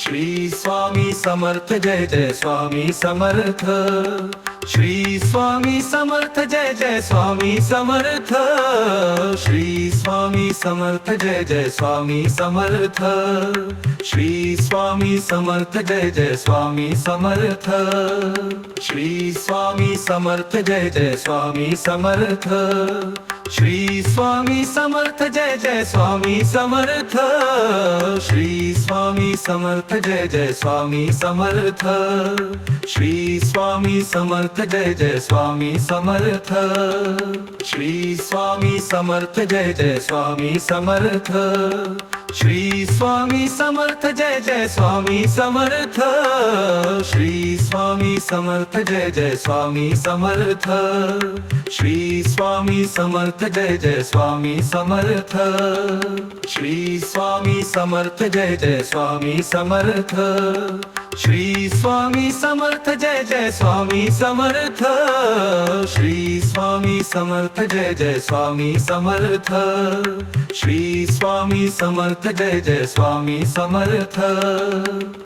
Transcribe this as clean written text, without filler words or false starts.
Shri Swami Samarth Jai Jai Swami Samarth. Shri Swami Samarth Jai Jai Swami Samarth. Shri Swami Samarth Jai Jai Swami Samarth. Shri Swami Samarth Jai Jai Swami Samarth. Shri Swami Samarth Jai Jai Swami Samarth. Shri Swami Samarth Jai Jai Swami Samarth. Shri Swami Samarth Jai Jai Swami Samarth. Shri Swami Samarth Jai Jai Swami Samarth. Shri Swami Samarth Jai Jai Swami Samarth. Shri Swami Samarth Jai Jai Swami Samarth. Shri Swami Samarth Jai Jai Swami Samarth. Shri Swami Samarth Jai Jai Swami Samarth. Shri Swami Samarth Jai Jai Swami Samarth. Shri Swami Samarth Jai Jai Swami Samarth. Shri Swami Samarth Jai Jai Swami Samarth. Shri Swami Samarth Jai Jai Swami Samarth.